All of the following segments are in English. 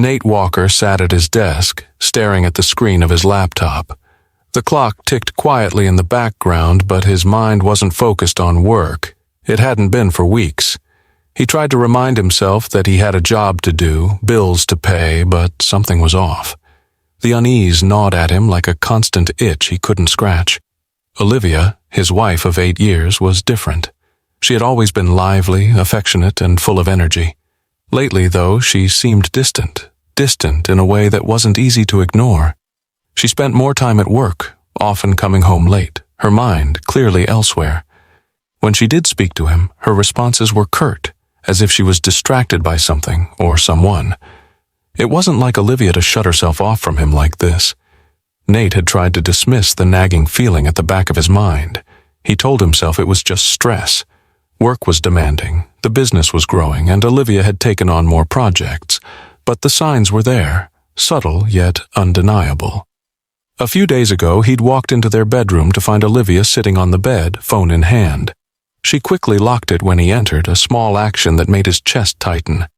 Nate Walker sat at his desk, staring at the screen of his laptop. The clock ticked quietly in the background, but his mind wasn't focused on work. It hadn't been for weeks. He tried to remind himself that he had a job to do, bills to pay, but something was off. The unease gnawed at him like a constant itch he couldn't scratch. Olivia, his wife of 8 years, was different. She had always been lively, affectionate, and full of energy. Lately, though, she seemed distant in a way that wasn't easy to ignore. She spent more time at work, often coming home late, her mind clearly elsewhere. When she did speak to him, her responses were curt, as if she was distracted by something or someone. It wasn't like Olivia to shut herself off from him like this. Nate had tried to dismiss the nagging feeling at the back of his mind. He told himself it was just stress. Work was demanding, the business was growing, and Olivia had taken on more projects. But the signs were there, subtle yet undeniable. A few days ago, he'd walked into their bedroom to find Olivia sitting on the bed, phone in hand. She quickly locked it when he entered, a small action that made his chest tighten.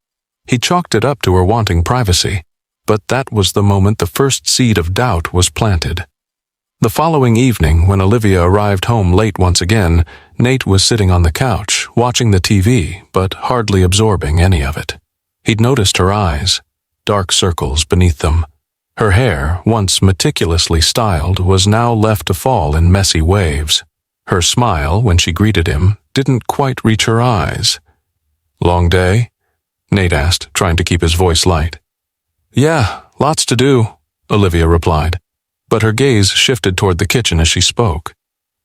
He chalked it up to her wanting privacy, but that was the moment the first seed of doubt was planted. The following evening, when Olivia arrived home late once again, Nate was sitting on the couch, watching the TV, but hardly absorbing any of it. He'd noticed her eyes, dark circles beneath them. Her hair, once meticulously styled, was now left to fall in messy waves. Her smile, when she greeted him, didn't quite reach her eyes. "Long day?" Nate asked, trying to keep his voice light. "Yeah, lots to do," Olivia replied, but her gaze shifted toward the kitchen as she spoke.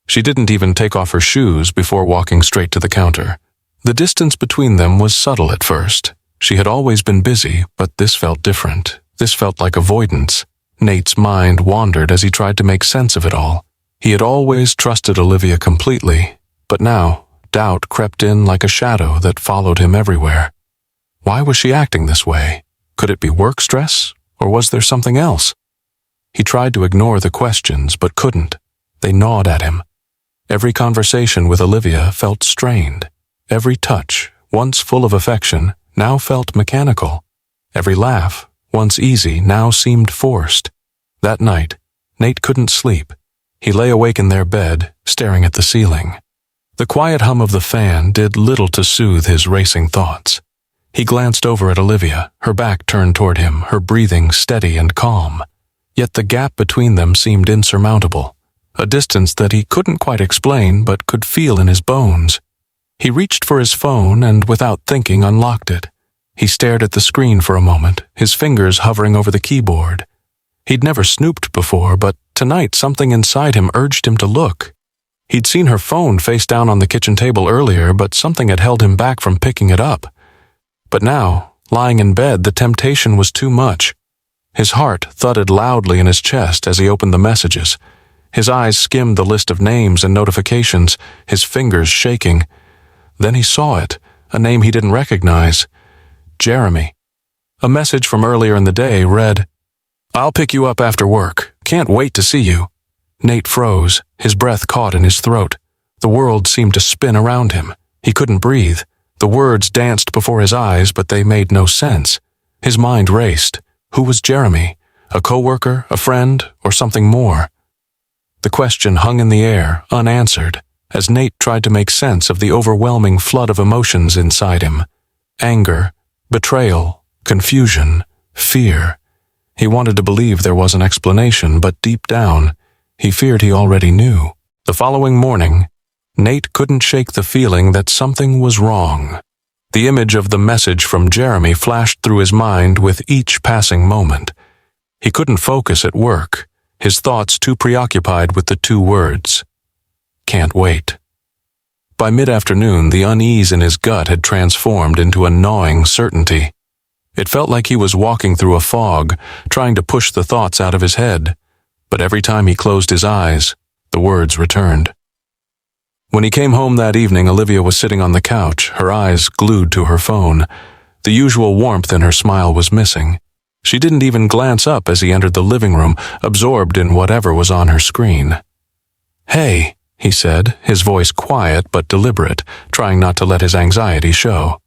She didn't even take off her shoes before walking straight to the counter. The distance between them was subtle at first. She had always been busy, but this felt different. This felt like avoidance. Nate's mind wandered as he tried to make sense of it all. He had always trusted Olivia completely, but now doubt crept in like a shadow that followed him everywhere. Why was she acting this way? Could it be work stress, or was there something else? He tried to ignore the questions, but couldn't. They gnawed at him. Every conversation with Olivia felt strained. Every touch, once full of affection, now felt mechanical. Every laugh, once easy, now seemed forced. That night, Nate couldn't sleep. He lay awake in their bed, staring at the ceiling. The quiet hum of the fan did little to soothe his racing thoughts. He glanced over at Olivia, her back turned toward him, her breathing steady and calm. Yet the gap between them seemed insurmountable, a distance that he couldn't quite explain but could feel in his bones. He reached for his phone and, without thinking, unlocked it. He stared at the screen for a moment, his fingers hovering over the keyboard. He'd never snooped before, but tonight something inside him urged him to look. He'd seen her phone face down on the kitchen table earlier, but something had held him back from picking it up. But now, lying in bed, the temptation was too much. His heart thudded loudly in his chest as he opened the messages. His eyes skimmed the list of names and notifications, his fingers shaking. Then he saw it, a name he didn't recognize. Jeremy. A message from earlier in the day read, "I'll pick you up after work. Can't wait to see you." Nate froze, his breath caught in his throat. The world seemed to spin around him. He couldn't breathe. The words danced before his eyes, but they made no sense. His mind raced. Who was Jeremy? A coworker, a friend, or something more? The question hung in the air, unanswered, as Nate tried to make sense of the overwhelming flood of emotions inside him. Anger, betrayal, confusion, fear. He wanted to believe there was an explanation, but deep down, he feared he already knew. The following morning, Nate couldn't shake the feeling that something was wrong. The image of the message from Jeremy flashed through his mind with each passing moment. He couldn't focus at work, his thoughts too preoccupied with the two words, "Can't wait." By mid-afternoon, the unease in his gut had transformed into a gnawing certainty. It felt like he was walking through a fog, trying to push the thoughts out of his head. But every time he closed his eyes, the words returned. When he came home that evening, Olivia was sitting on the couch, her eyes glued to her phone. The usual warmth in her smile was missing. She didn't even glance up as he entered the living room, absorbed in whatever was on her screen. "Hey," he said, his voice quiet but deliberate, trying not to let his anxiety show.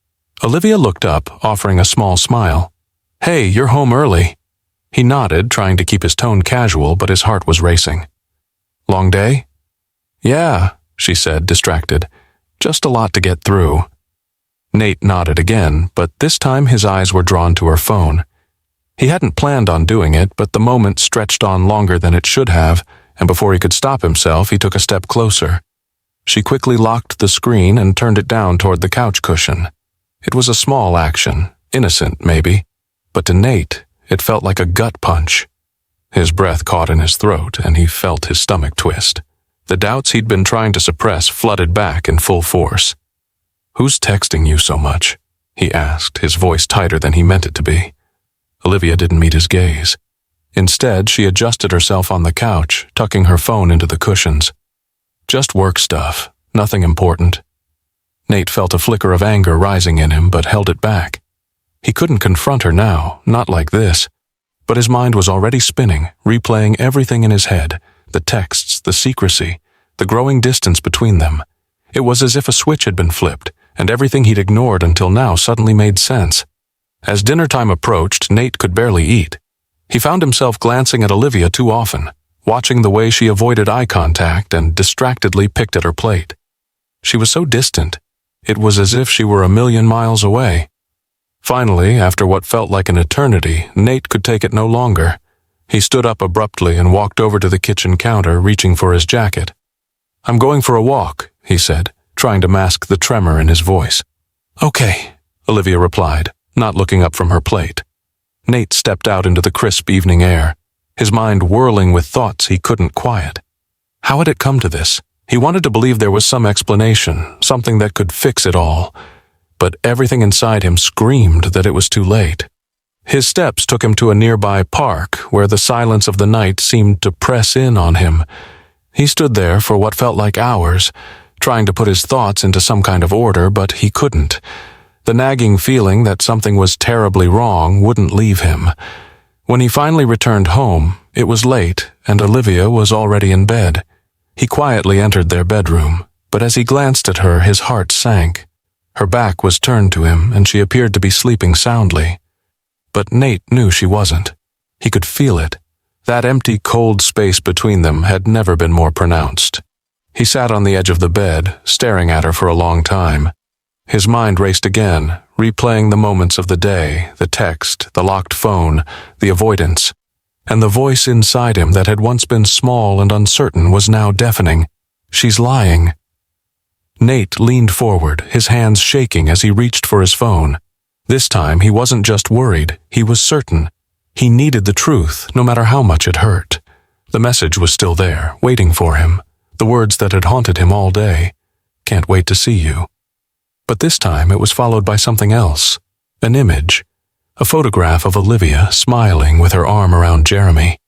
Olivia looked up, offering a small smile. "Hey, you're home early." He nodded, trying to keep his tone casual, but his heart was racing. "Long day?" "Yeah," she said, distracted. "Just a lot to get through." Nate nodded again, but this time his eyes were drawn to her phone. He hadn't planned on doing it, but the moment stretched on longer than it should have, and before he could stop himself, he took a step closer. She quickly locked the screen and turned it down toward the couch cushion. It was a small action, innocent maybe, but to Nate, it felt like a gut punch. His breath caught in his throat, and he felt his stomach twist. The doubts he'd been trying to suppress flooded back in full force. "Who's texting you so much?" he asked, his voice tighter than he meant it to be. Olivia didn't meet his gaze. Instead, she adjusted herself on the couch, tucking her phone into the cushions. "Just work stuff, nothing important." Nate felt a flicker of anger rising in him, but held it back. He couldn't confront her now, not like this. But his mind was already spinning, replaying everything in his head, the texts, the secrecy, the growing distance between them. It was as if a switch had been flipped, and everything he'd ignored until now suddenly made sense. As dinner time approached, Nate could barely eat. He found himself glancing at Olivia too often, watching the way she avoided eye contact and distractedly picked at her plate. She was so distant. It was as if she were a million miles away. Finally, after what felt like an eternity, Nate could take it no longer. He stood up abruptly and walked over to the kitchen counter, reaching for his jacket. "I'm going for a walk," he said, trying to mask the tremor in his voice. "Okay," Olivia replied, not looking up from her plate. Nate stepped out into the crisp evening air, his mind whirling with thoughts he couldn't quiet. How had it come to this? He wanted to believe there was some explanation, something that could fix it all, but everything inside him screamed that it was too late. His steps took him to a nearby park where the silence of the night seemed to press in on him. He stood there for what felt like hours, trying to put his thoughts into some kind of order, but he couldn't. The nagging feeling that something was terribly wrong wouldn't leave him. When he finally returned home, it was late and Olivia was already in bed. He quietly entered their bedroom, but as he glanced at her, his heart sank. Her back was turned to him and she appeared to be sleeping soundly. But Nate knew she wasn't. He could feel it. That empty, cold space between them had never been more pronounced. He sat on the edge of the bed, staring at her for a long time. His mind raced again, replaying the moments of the day, the text, the locked phone, the avoidance. And the voice inside him that had once been small and uncertain was now deafening. "She's lying." Nate leaned forward, his hands shaking as he reached for his phone. This time he wasn't just worried, he was certain. He needed the truth, no matter how much it hurt. The message was still there, waiting for him. The words that had haunted him all day. "Can't wait to see you." But this time it was followed by something else. An image. A photograph of Olivia smiling with her arm around Jeremy.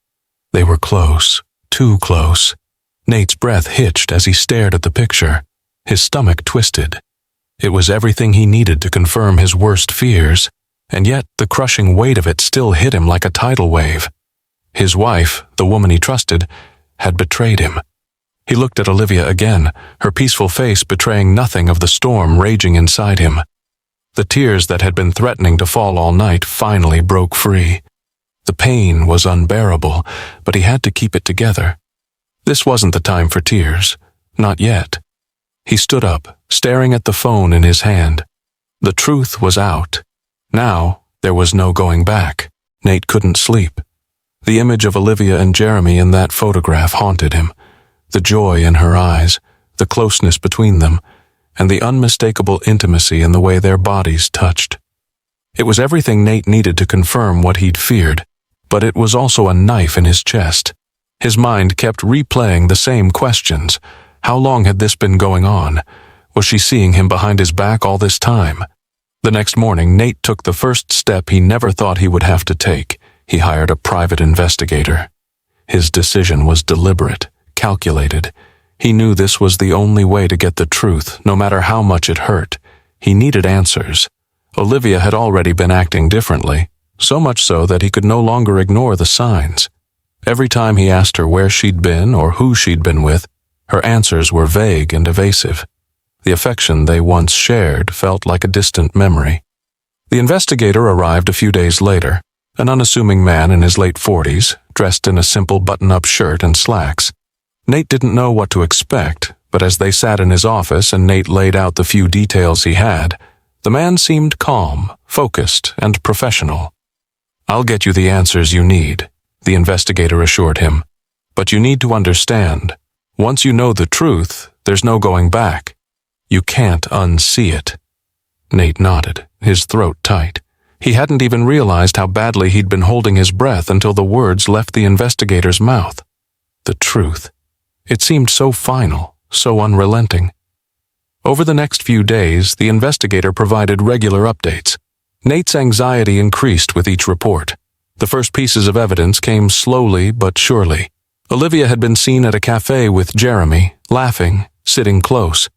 They were close, too close. Nate's breath hitched as he stared at the picture. His stomach twisted. It was everything he needed to confirm his worst fears, and yet the crushing weight of it still hit him like a tidal wave. His wife, the woman he trusted, had betrayed him. He looked at Olivia again, her peaceful face betraying nothing of the storm raging inside him. The tears that had been threatening to fall all night finally broke free. The pain was unbearable, but he had to keep it together. This wasn't the time for tears. Not yet. He stood up, staring at the phone in his hand. The truth was out. Now, there was no going back. Nate couldn't sleep. The image of Olivia and Jeremy in that photograph haunted him. The joy in her eyes, the closeness between them, and the unmistakable intimacy in the way their bodies touched. It was everything Nate needed to confirm what he'd feared, but it was also a knife in his chest. His mind kept replaying the same questions. How long had this been going on? Was she seeing him behind his back all this time? The next morning, Nate took the first step he never thought he would have to take. He hired a private investigator. His decision was deliberate, calculated. He knew this was the only way to get the truth, no matter how much it hurt. He needed answers. Olivia had already been acting differently, so much so that he could no longer ignore the signs. Every time he asked her where she'd been or who she'd been with, her answers were vague and evasive. The affection they once shared felt like a distant memory. The investigator arrived a few days later, an unassuming man in his late 40s, dressed in a simple button-up shirt and slacks. Nate didn't know what to expect, but as they sat in his office and Nate laid out the few details he had, the man seemed calm, focused, and professional. "I'll get you the answers you need," the investigator assured him. "But you need to understand, once you know the truth, there's no going back. You can't unsee it." Nate nodded, his throat tight. He hadn't even realized how badly he'd been holding his breath until the words left the investigator's mouth. The truth. It seemed so final, so unrelenting. Over the next few days, the investigator provided regular updates. Nate's anxiety increased with each report. The first pieces of evidence came slowly but surely. Olivia had been seen at a cafe with Jeremy, laughing, sitting close.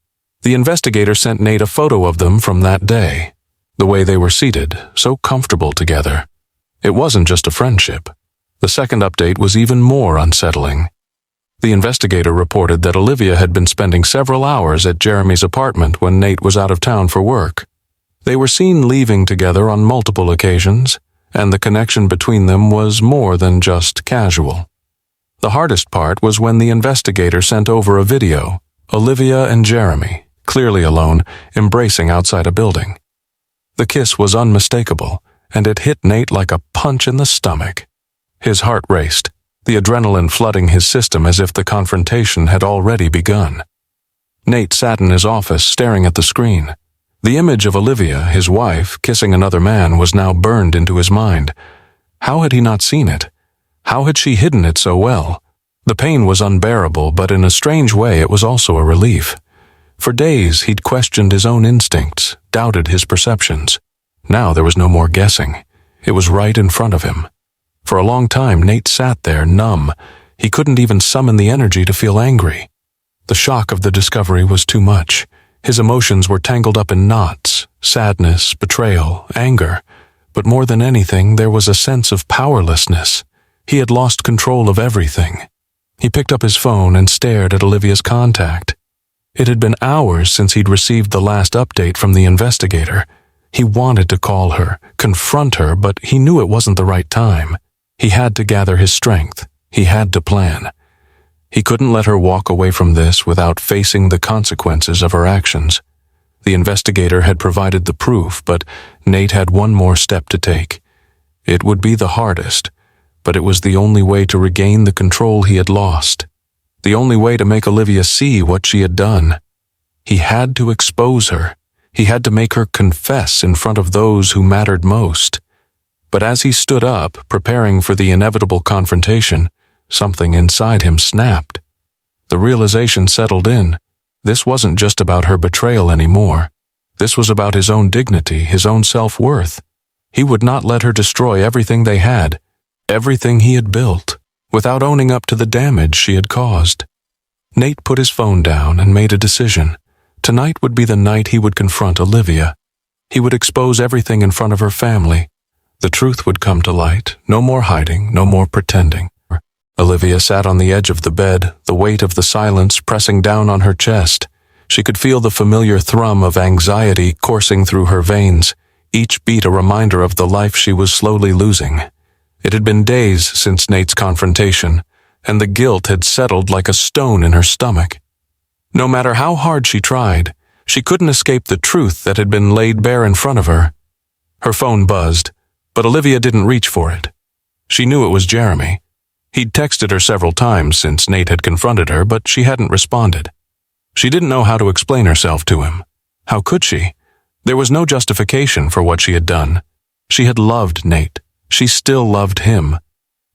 The investigator sent Nate a photo of them from that day. The way they were seated, so comfortable together. It wasn't just a friendship. The second update was even more unsettling. The investigator reported that Olivia had been spending several hours at Jeremy's apartment when Nate was out of town for work. They were seen leaving together on multiple occasions, and the connection between them was more than just casual. The hardest part was when the investigator sent over a video, Olivia and Jeremy, clearly alone, embracing outside a building. The kiss was unmistakable, and it hit Nate like a punch in the stomach. His heart raced, the adrenaline flooding his system as if the confrontation had already begun. Nate sat in his office staring at the screen. The image of Olivia, his wife, kissing another man was now burned into his mind. How had he not seen it? How had she hidden it so well? The pain was unbearable, but in a strange way it was also a relief. For days he'd questioned his own instincts, doubted his perceptions. Now there was no more guessing. It was right in front of him. For a long time Nate sat there, numb. He couldn't even summon the energy to feel angry. The shock of the discovery was too much. His emotions were tangled up in knots, sadness, betrayal, anger. But more than anything, there was a sense of powerlessness. He had lost control of everything. He picked up his phone and stared at Olivia's contact. It had been hours since he'd received the last update from the investigator. He wanted to call her, confront her, but he knew it wasn't the right time. He had to gather his strength. He had to plan. He couldn't let her walk away from this without facing the consequences of her actions. The investigator had provided the proof, but Nate had one more step to take. It would be the hardest, but it was the only way to regain the control he had lost. The only way to make Olivia see what she had done. He had to expose her. He had to make her confess in front of those who mattered most. But as he stood up, preparing for the inevitable confrontation, something inside him snapped. The realization settled in. This wasn't just about her betrayal anymore. This was about his own dignity, his own self-worth. He would not let her destroy everything they had, everything he had built, without owning up to the damage she had caused. Nate put his phone down and made a decision. Tonight would be the night he would confront Olivia. He would expose everything in front of her family. The truth would come to light, no more hiding, no more pretending. Olivia sat on the edge of the bed, the weight of the silence pressing down on her chest. She could feel the familiar thrum of anxiety coursing through her veins, each beat a reminder of the life she was slowly losing. It had been days since Nate's confrontation, and the guilt had settled like a stone in her stomach. No matter how hard she tried, she couldn't escape the truth that had been laid bare in front of her. Her phone buzzed, but Olivia didn't reach for it. She knew it was Jeremy. He'd texted her several times since Nate had confronted her, but she hadn't responded. She didn't know how to explain herself to him. How could she? There was no justification for what she had done. She had loved Nate. She still loved him.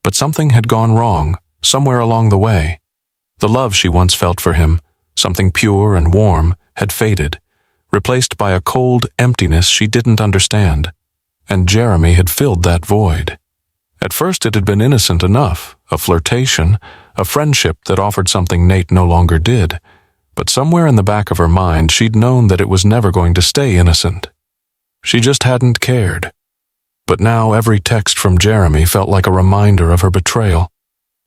But something had gone wrong, somewhere along the way. The love she once felt for him, something pure and warm, had faded, replaced by a cold emptiness she didn't understand. And Jeremy had filled that void. At first it had been innocent enough, a flirtation, a friendship that offered something Nate no longer did. But somewhere in the back of her mind she'd known that it was never going to stay innocent. She just hadn't cared. But now every text from Jeremy felt like a reminder of her betrayal.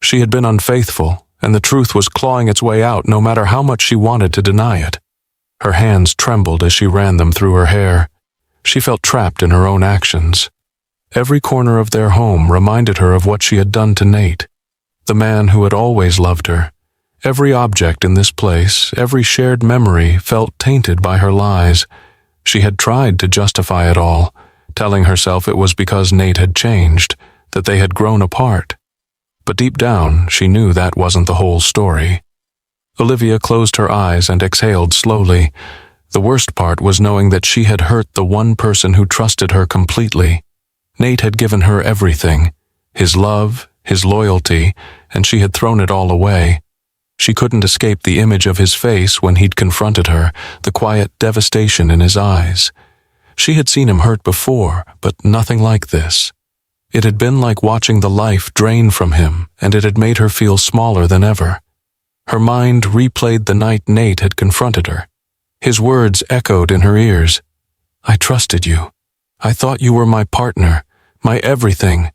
She had been unfaithful, and the truth was clawing its way out no matter how much she wanted to deny it. Her hands trembled as she ran them through her hair. She felt trapped in her own actions. Every corner of their home reminded her of what she had done to Nate, the man who had always loved her. Every object in this place, every shared memory felt tainted by her lies. She had tried to justify it all, telling herself it was because Nate had changed, that they had grown apart. But deep down, she knew that wasn't the whole story. Olivia closed her eyes and exhaled slowly. The worst part was knowing that she had hurt the one person who trusted her completely. Nate had given her everything, his love, his loyalty, and she had thrown it all away. She couldn't escape the image of his face when he'd confronted her, the quiet devastation in his eyes. She had seen him hurt before, but nothing like this. It had been like watching the life drain from him, and it had made her feel smaller than ever. Her mind replayed the night Nate had confronted her. His words echoed in her ears. "I trusted you. I thought you were my partner, my everything."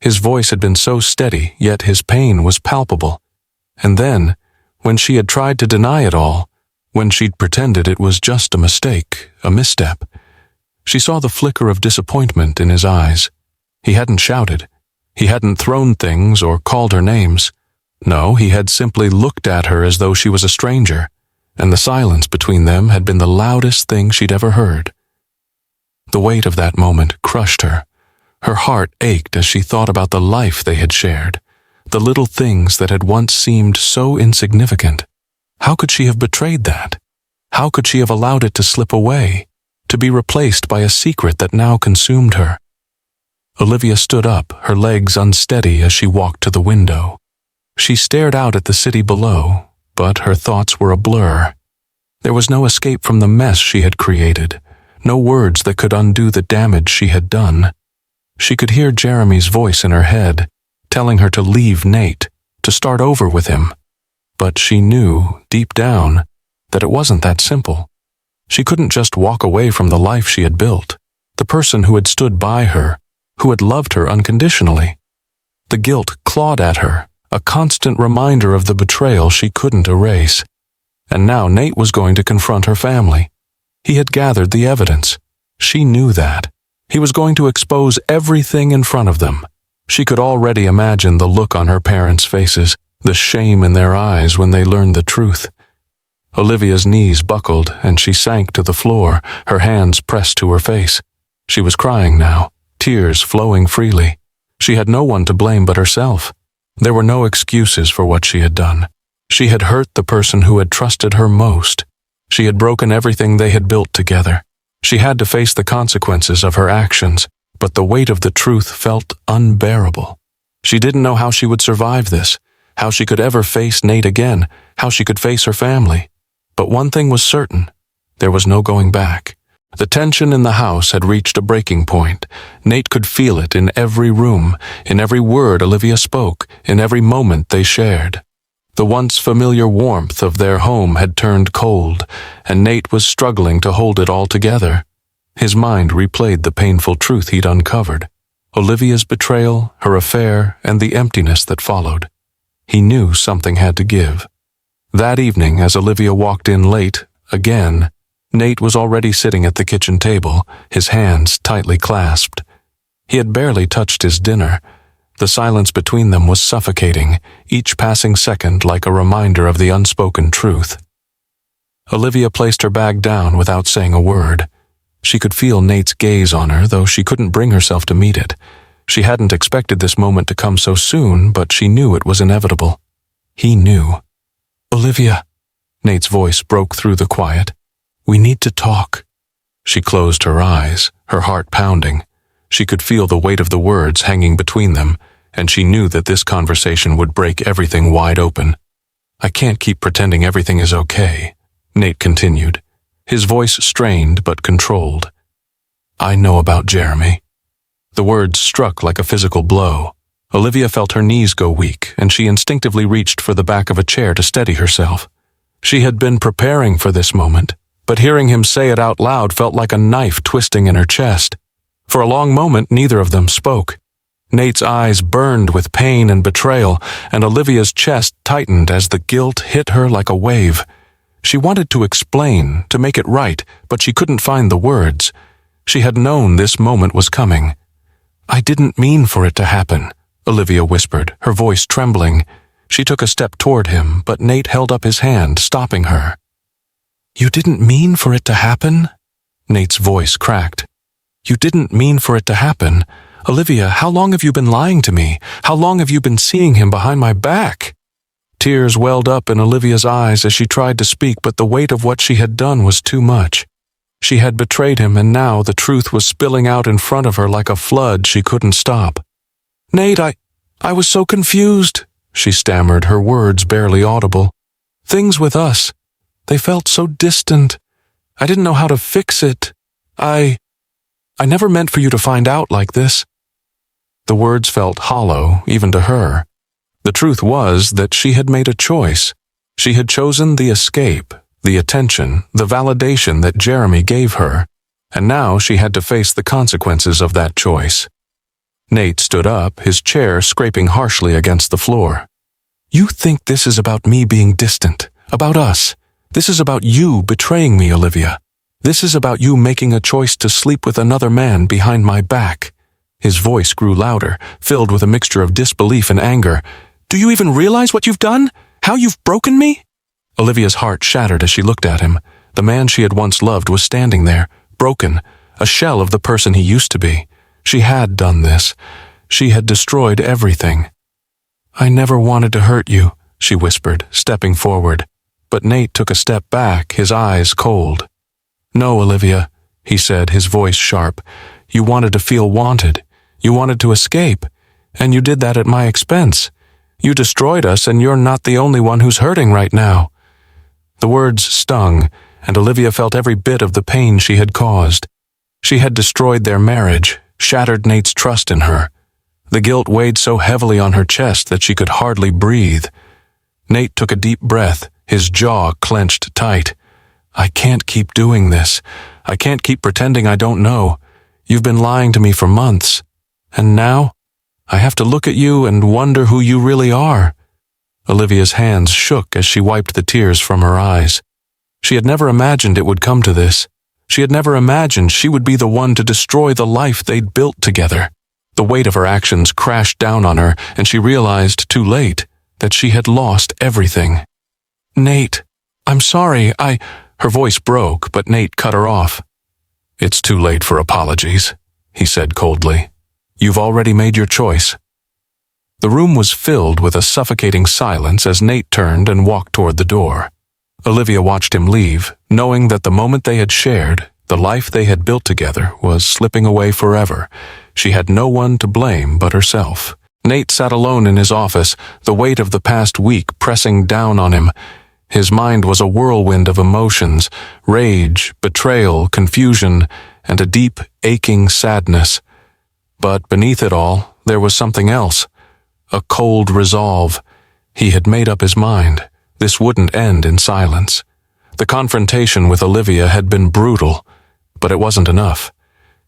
His voice had been so steady, yet his pain was palpable. And then, when she had tried to deny it all, when she'd pretended it was just a mistake, a misstep, she saw the flicker of disappointment in his eyes. He hadn't shouted. He hadn't thrown things or called her names. No, he had simply looked at her as though she was a stranger, and the silence between them had been the loudest thing she'd ever heard. The weight of that moment crushed her. Her heart ached as she thought about the life they had shared, the little things that had once seemed so insignificant. How could she have betrayed that? How could she have allowed it to slip away, to be replaced by a secret that now consumed her? Olivia stood up, her legs unsteady as she walked to the window. She stared out at the city below, but her thoughts were a blur. There was no escape from the mess she had created, no words that could undo the damage she had done. She could hear Jeremy's voice in her head, telling her to leave Nate, to start over with him. But she knew, deep down, that it wasn't that simple. She couldn't just walk away from the life she had built, the person who had stood by her, who had loved her unconditionally. The guilt clawed at her, a constant reminder of the betrayal she couldn't erase. And now Nate was going to confront her family. He had gathered the evidence. She knew that. He was going to expose everything in front of them. She could already imagine the look on her parents' faces, the shame in their eyes when they learned the truth. Olivia's knees buckled and she sank to the floor, her hands pressed to her face. She was crying now, tears flowing freely. She had no one to blame but herself. There were no excuses for what she had done. She had hurt the person who had trusted her most. She had broken everything they had built together. She had to face the consequences of her actions, but the weight of the truth felt unbearable. She didn't know how she would survive this, how she could ever face Nate again, how she could face her family. But one thing was certain. There was no going back. The tension in the house had reached a breaking point. Nate could feel it in every room, in every word Olivia spoke, in every moment they shared. The once familiar warmth of their home had turned cold, and Nate was struggling to hold it all together. His mind replayed the painful truth he'd uncovered. Olivia's betrayal, her affair, and the emptiness that followed. He knew something had to give. That evening, as Olivia walked in late, again, Nate was already sitting at the kitchen table, his hands tightly clasped. He had barely touched his dinner. The silence between them was suffocating, each passing second like a reminder of the unspoken truth. Olivia placed her bag down without saying a word. She could feel Nate's gaze on her, though she couldn't bring herself to meet it. She hadn't expected this moment to come so soon, but she knew it was inevitable. He knew. "Olivia," Nate's voice broke through the quiet. "We need to talk." She closed her eyes, her heart pounding. She could feel the weight of the words hanging between them, and she knew that this conversation would break everything wide open. "I can't keep pretending everything is okay," Nate continued, his voice strained but controlled. "I know about Jeremy." The words struck like a physical blow. Olivia felt her knees go weak, and she instinctively reached for the back of a chair to steady herself. She had been preparing for this moment, but hearing him say it out loud felt like a knife twisting in her chest. For a long moment, neither of them spoke. Nate's eyes burned with pain and betrayal, and Olivia's chest tightened as the guilt hit her like a wave. She wanted to explain, to make it right, but she couldn't find the words. She had known this moment was coming. I didn't mean for it to happen, Olivia whispered, her voice trembling. She took a step toward him, but Nate held up his hand, stopping her. You didn't mean for it to happen? Nate's voice cracked. You didn't mean for it to happen? Olivia, how long have you been lying to me? How long have you been seeing him behind my back? Tears welled up in Olivia's eyes as she tried to speak, but the weight of what she had done was too much. She had betrayed him, and now the truth was spilling out in front of her like a flood she couldn't stop. Nate, I was so confused, she stammered, her words barely audible. Things with us, they felt so distant. I didn't know how to fix it. I never meant for you to find out like this. The words felt hollow, even to her. The truth was that she had made a choice. She had chosen the escape, the attention, the validation that Jeremy gave her, and now she had to face the consequences of that choice. Nate stood up, his chair scraping harshly against the floor. You think this is about me being distant, about us. This is about you betraying me, Olivia. This is about you making a choice to sleep with another man behind my back. His voice grew louder, filled with a mixture of disbelief and anger. Do you even realize what you've done? How you've broken me? Olivia's heart shattered as she looked at him. The man she had once loved was standing there, broken, a shell of the person he used to be. She had done this. She had destroyed everything. I never wanted to hurt you, she whispered, stepping forward. But Nate took a step back, his eyes cold. No, Olivia, he said, his voice sharp. You wanted to feel wanted. You wanted to escape. And you did that at my expense. You destroyed us, and you're not the only one who's hurting right now. The words stung, and Olivia felt every bit of the pain she had caused. She had destroyed their marriage, shattered Nate's trust in her. The guilt weighed so heavily on her chest that she could hardly breathe. Nate took a deep breath, his jaw clenched tight. I can't keep doing this. I can't keep pretending I don't know. You've been lying to me for months. And now, I have to look at you and wonder who you really are. Olivia's hands shook as she wiped the tears from her eyes. She had never imagined it would come to this. She had never imagined she would be the one to destroy the life they'd built together. The weight of her actions crashed down on her, and she realized too late that she had lost everything. Nate, I'm sorry, Her voice broke, but Nate cut her off. It's too late for apologies, he said coldly. You've already made your choice. The room was filled with a suffocating silence as Nate turned and walked toward the door. Olivia watched him leave, knowing that the moment they had shared, the life they had built together, was slipping away forever. She had no one to blame but herself. Nate sat alone in his office, the weight of the past week pressing down on him. His mind was a whirlwind of emotions, rage, betrayal, confusion, and a deep, aching sadness. But beneath it all, there was something else. A cold resolve. He had made up his mind. This wouldn't end in silence. The confrontation with Olivia had been brutal, but it wasn't enough.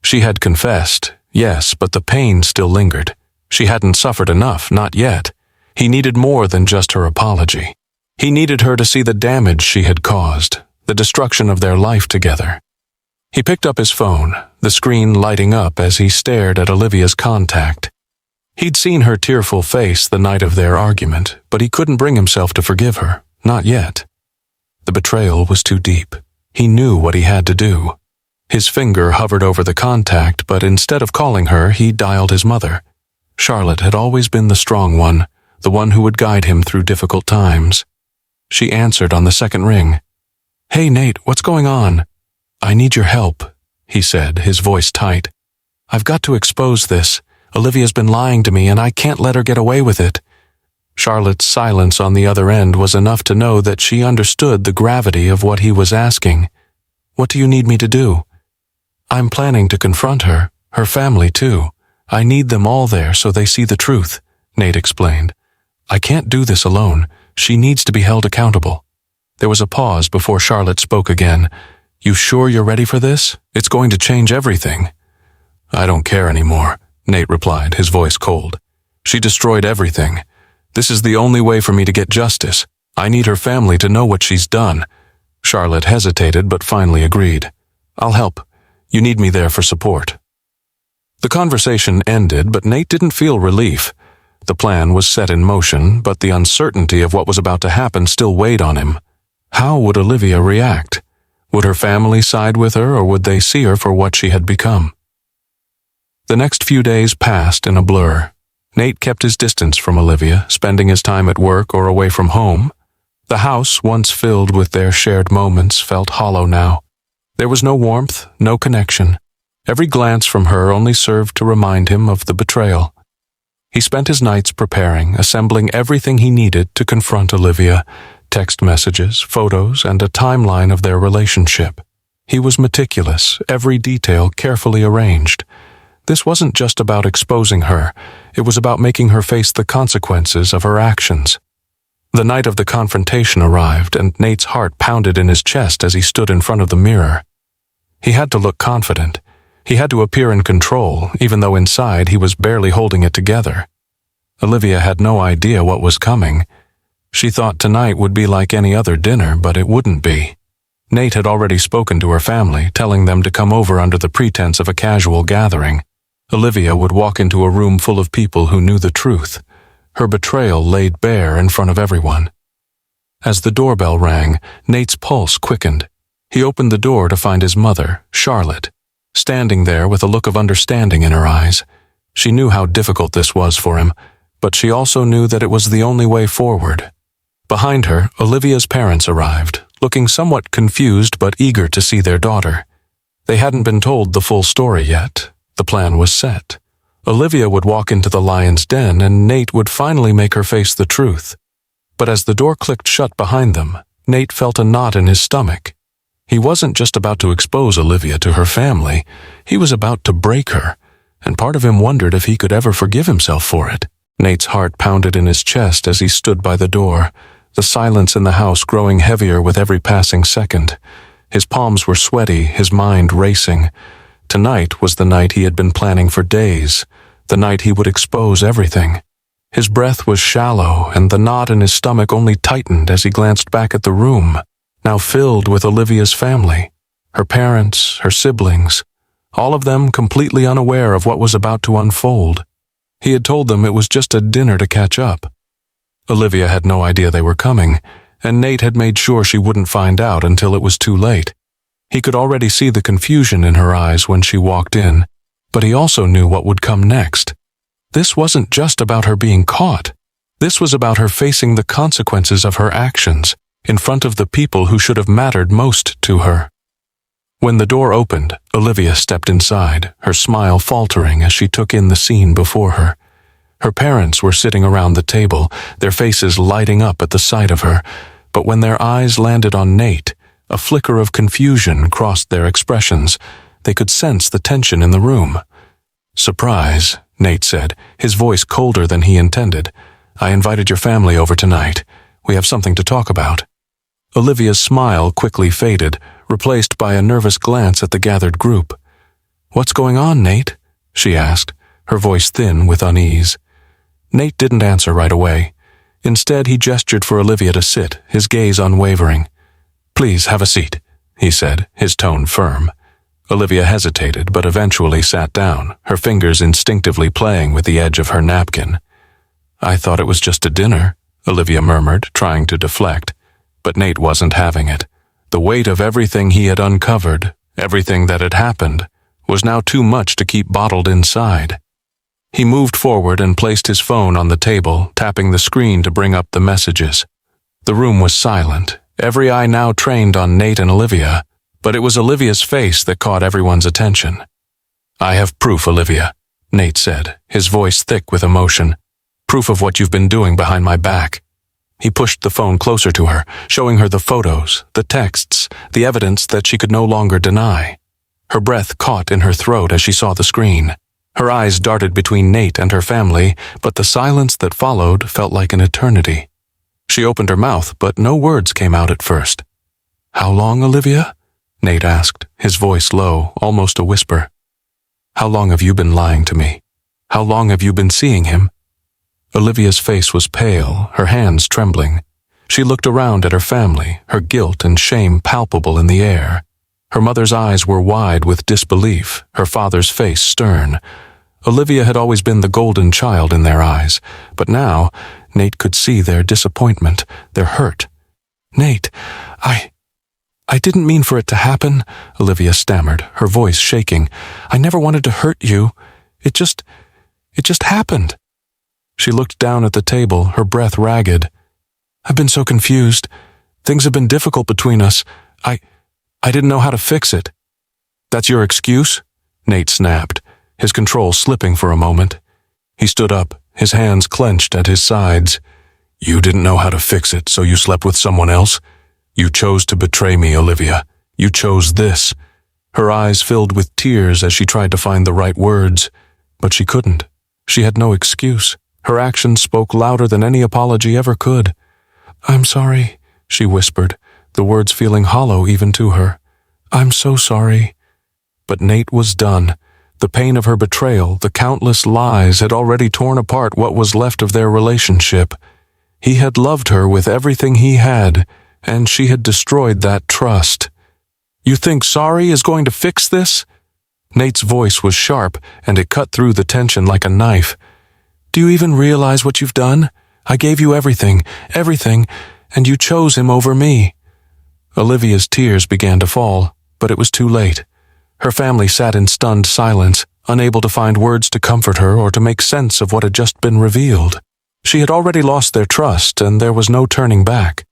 She had confessed, yes, but the pain still lingered. She hadn't suffered enough, not yet. He needed more than just her apology. He needed her to see the damage she had caused, the destruction of their life together. He picked up his phone, the screen lighting up as he stared at Olivia's contact. He'd seen her tearful face the night of their argument, but he couldn't bring himself to forgive her, not yet. The betrayal was too deep. He knew what he had to do. His finger hovered over the contact, but instead of calling her, he dialed his mother. Charlotte had always been the strong one, the one who would guide him through difficult times. She answered on the second ring. Hey, Nate, what's going on? I need your help, he said, his voice tight. I've got to expose this. Olivia's been lying to me, and I can't let her get away with it. Charlotte's silence on the other end was enough to know that she understood the gravity of what he was asking. What do you need me to do? I'm planning to confront her, her family too. I need them all there so they see the truth, Nate explained. I can't do this alone. She needs to be held accountable. There was a pause before Charlotte spoke again. You sure you're ready for this? It's going to change everything. I don't care anymore, Nate replied, his voice cold. She destroyed everything. This is the only way for me to get justice. I need her family to know what she's done. Charlotte hesitated but finally agreed. I'll help. You need me there for support. The conversation ended, but Nate didn't feel relief. The plan was set in motion, but the uncertainty of what was about to happen still weighed on him. How would Olivia react? Would her family side with her, or would they see her for what she had become? The next few days passed in a blur. Nate kept his distance from Olivia, spending his time at work or away from home. The house, once filled with their shared moments, felt hollow now. There was no warmth, no connection. Every glance from her only served to remind him of the betrayal. He spent his nights preparing, assembling everything he needed to confront Olivia: text messages, photos, and a timeline of their relationship. He was meticulous, every detail carefully arranged. This wasn't just about exposing her, it was about making her face the consequences of her actions. The night of the confrontation arrived, and Nate's heart pounded in his chest as he stood in front of the mirror. He had to look confident. He had to appear in control, even though inside he was barely holding it together. Olivia had no idea what was coming. She thought tonight would be like any other dinner, but it wouldn't be. Nate had already spoken to her family, telling them to come over under the pretense of a casual gathering. Olivia would walk into a room full of people who knew the truth. Her betrayal laid bare in front of everyone. As the doorbell rang, Nate's pulse quickened. He opened the door to find his mother, Charlotte, standing there with a look of understanding in her eyes. She knew how difficult this was for him, but she also knew that it was the only way forward. Behind her, Olivia's parents arrived, looking somewhat confused but eager to see their daughter. They hadn't been told the full story yet. The plan was set. Olivia would walk into the lion's den, and Nate would finally make her face the truth. But as the door clicked shut behind them, Nate felt a knot in his stomach. He wasn't just about to expose Olivia to her family, he was about to break her, and part of him wondered if he could ever forgive himself for it. Nate's heart pounded in his chest as he stood by the door, the silence in the house growing heavier with every passing second. His palms were sweaty, his mind racing. Tonight was the night he had been planning for days, the night he would expose everything. His breath was shallow, and the knot in his stomach only tightened as he glanced back at the room, now filled with Olivia's family, her parents, her siblings, all of them completely unaware of what was about to unfold. He had told them it was just a dinner to catch up. Olivia had no idea they were coming, and Nate had made sure she wouldn't find out until it was too late. He could already see the confusion in her eyes when she walked in, but he also knew what would come next. This wasn't just about her being caught. This was about her facing the consequences of her actions in front of the people who should have mattered most to her. When the door opened, Olivia stepped inside, her smile faltering as she took in the scene before her. Her parents were sitting around the table, their faces lighting up at the sight of her, but when their eyes landed on Nate, a flicker of confusion crossed their expressions. They could sense the tension in the room. "Surprise," Nate said, his voice colder than he intended. "I invited your family over tonight. We have something to talk about." Olivia's smile quickly faded, replaced by a nervous glance at the gathered group. "What's going on, Nate?" she asked, her voice thin with unease. Nate didn't answer right away. Instead, he gestured for Olivia to sit, his gaze unwavering. "Please have a seat," he said, his tone firm. Olivia hesitated, but eventually sat down, her fingers instinctively playing with the edge of her napkin. "I thought it was just a dinner," Olivia murmured, trying to deflect. But Nate wasn't having it. The weight of everything he had uncovered, everything that had happened, was now too much to keep bottled inside. He moved forward and placed his phone on the table, tapping the screen to bring up the messages. The room was silent, every eye now trained on Nate and Olivia, but it was Olivia's face that caught everyone's attention. "I have proof, Olivia," Nate said, his voice thick with emotion. "Proof of what you've been doing behind my back." He pushed the phone closer to her, showing her the photos, the texts, the evidence that she could no longer deny. Her breath caught in her throat as she saw the screen. Her eyes darted between Nate and her family, but the silence that followed felt like an eternity. She opened her mouth, but no words came out at first. "How long, Olivia?" Nate asked, his voice low, almost a whisper. "How long have you been lying to me? How long have you been seeing him?" Olivia's face was pale, her hands trembling. She looked around at her family, her guilt and shame palpable in the air. Her mother's eyes were wide with disbelief, her father's face stern. Olivia had always been the golden child in their eyes, but now Nate could see their disappointment, their hurt. "Nate, I didn't mean for it to happen," Olivia stammered, her voice shaking. "I never wanted to hurt you. It just happened." She looked down at the table, her breath ragged. "I've been so confused. Things have been difficult between us. I didn't know how to fix it." "That's your excuse?" Nate snapped, his control slipping for a moment. He stood up, his hands clenched at his sides. "You didn't know how to fix it, so you slept with someone else? You chose to betray me, Olivia. You chose this." Her eyes filled with tears as she tried to find the right words, but she couldn't. She had no excuse. Her actions spoke louder than any apology ever could. "I'm sorry," she whispered, the words feeling hollow even to her. "I'm so sorry." But Nate was done. The pain of her betrayal, the countless lies, had already torn apart what was left of their relationship. He had loved her with everything he had, and she had destroyed that trust. "You think sorry is going to fix this?" Nate's voice was sharp, and it cut through the tension like a knife. "Do you even realize what you've done? I gave you everything, and you chose him over me." Olivia's tears began to fall, but it was too late. Her family sat in stunned silence, unable to find words to comfort her or to make sense of what had just been revealed. She had already lost their trust, and there was no turning back.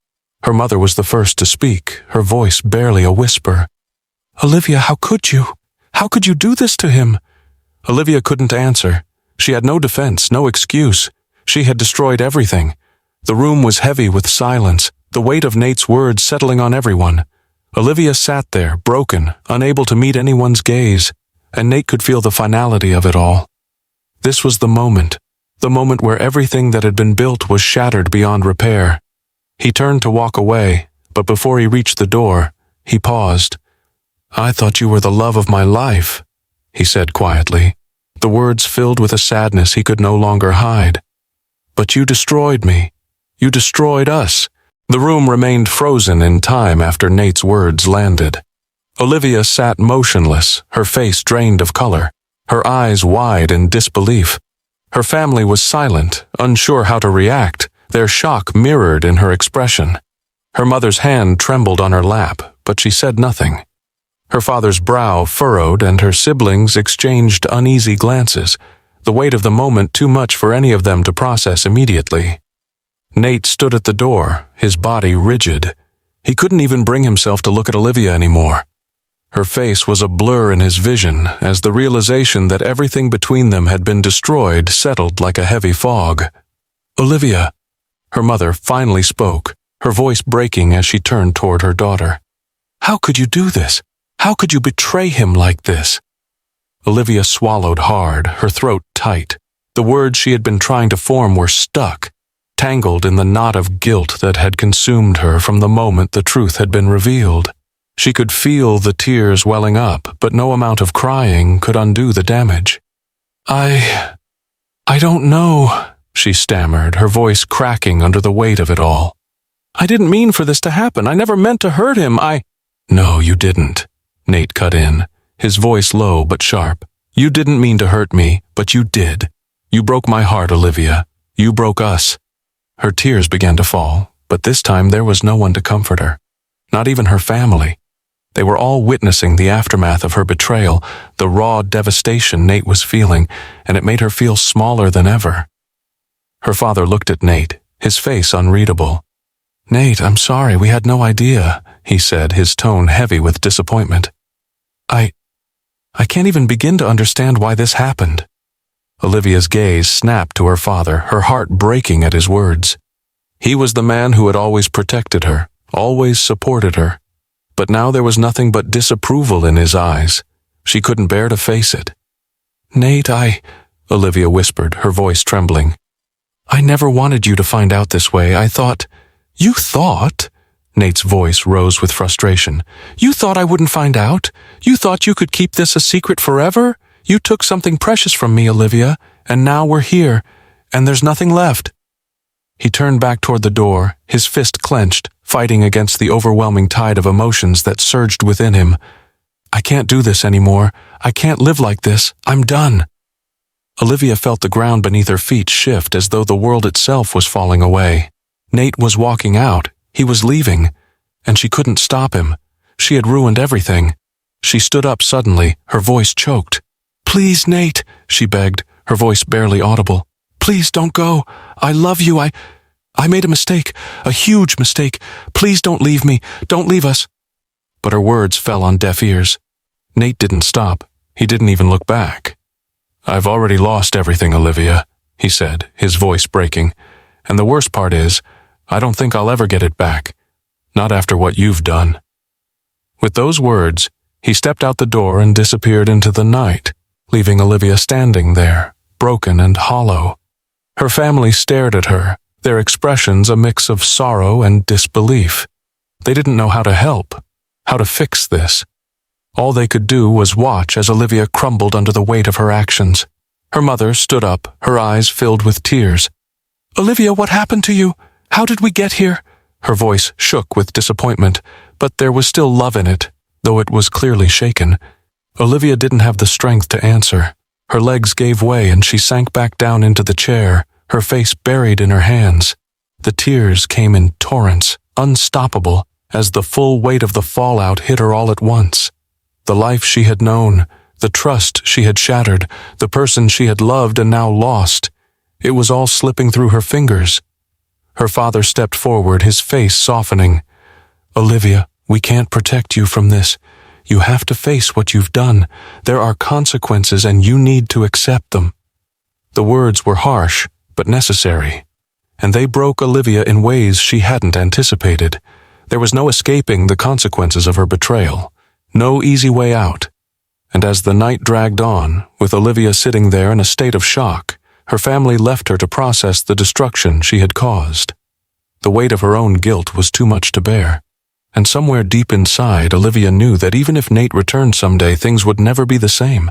Her mother was the first to speak, her voice barely a whisper. "Olivia, how could you? How could you do this to him?" Olivia couldn't answer. She had no defense, no excuse. She had destroyed everything. The room was heavy with silence, the weight of Nate's words settling on everyone. Olivia sat there, broken, unable to meet anyone's gaze, and Nate could feel the finality of it all. This was the moment where everything that had been built was shattered beyond repair. He turned to walk away, but before he reached the door, he paused. "I thought you were the love of my life," he said quietly, the words filled with a sadness he could no longer hide. "But you destroyed me. You destroyed us." The room remained frozen in time after Nate's words landed. Olivia sat motionless, her face drained of color, her eyes wide in disbelief. Her family was silent, unsure how to react, their shock mirrored in her expression. Her mother's hand trembled on her lap, but she said nothing. Her father's brow furrowed, and her siblings exchanged uneasy glances, the weight of the moment too much for any of them to process immediately. Nate stood at the door, his body rigid. He couldn't even bring himself to look at Olivia anymore. Her face was a blur in his vision as the realization that everything between them had been destroyed settled like a heavy fog. "Olivia," her mother finally spoke, her voice breaking as she turned toward her daughter. "How could you do this? How could you betray him like this?" Olivia swallowed hard, her throat tight. The words she had been trying to form were stuck, tangled in the knot of guilt that had consumed her from the moment the truth had been revealed. She could feel the tears welling up, but no amount of crying could undo the damage. I don't know," she stammered, her voice cracking under the weight of it all. "I didn't mean for this to happen. I never meant to hurt him. "No, you didn't," Nate cut in, his voice low but sharp. "You didn't mean to hurt me, but you did. You broke my heart, Olivia. You broke us." Her tears began to fall, but this time there was no one to comfort her. Not even her family. They were all witnessing the aftermath of her betrayal, the raw devastation Nate was feeling, and it made her feel smaller than ever. Her father looked at Nate, his face unreadable. "Nate, I'm sorry, we had no idea," he said, his tone heavy with disappointment. I can't even begin to understand why this happened." Olivia's gaze snapped to her father, her heart breaking at his words. He was the man who had always protected her, always supported her. But now there was nothing but disapproval in his eyes. She couldn't bear to face it. "Nate, Olivia whispered, her voice trembling. "I never wanted you to find out this way. I thought—" "You thought?" Nate's voice rose with frustration. "You thought I wouldn't find out? You thought you could keep this a secret forever? You took something precious from me, Olivia, and now we're here, and there's nothing left." He turned back toward the door, his fist clenched, fighting against the overwhelming tide of emotions that surged within him. "I can't do this anymore. I can't live like this. I'm done." Olivia felt the ground beneath her feet shift as though the world itself was falling away. Nate was walking out. He was leaving. And she couldn't stop him. She had ruined everything. She stood up suddenly, her voice choked. "Please, Nate," she begged, her voice barely audible. "Please don't go. I love you. I made a mistake, a huge mistake. Please don't leave me. Don't leave us." But her words fell on deaf ears. Nate didn't stop. He didn't even look back. "I've already lost everything, Olivia," he said, his voice breaking. "And the worst part is, I don't think I'll ever get it back. Not after what you've done." With those words, he stepped out the door and disappeared into the night, leaving Olivia standing there, broken and hollow. Her family stared at her, their expressions a mix of sorrow and disbelief. They didn't know how to help, how to fix this. All they could do was watch as Olivia crumbled under the weight of her actions. Her mother stood up, her eyes filled with tears. "Olivia, what happened to you? How did we get here?" Her voice shook with disappointment, but there was still love in it, though it was clearly shaken. Olivia didn't have the strength to answer. Her legs gave way and she sank back down into the chair, her face buried in her hands. The tears came in torrents, unstoppable, as the full weight of the fallout hit her all at once. The life she had known, the trust she had shattered, the person she had loved and now lost, it was all slipping through her fingers. Her father stepped forward, his face softening. "Olivia, we can't protect you from this. You have to face what you've done. There are consequences and you need to accept them." The words were harsh, but necessary. And they broke Olivia in ways she hadn't anticipated. There was no escaping the consequences of her betrayal. No easy way out. And as the night dragged on, with Olivia sitting there in a state of shock, her family left her to process the destruction she had caused. The weight of her own guilt was too much to bear. And somewhere deep inside, Olivia knew that even if Nate returned someday, things would never be the same.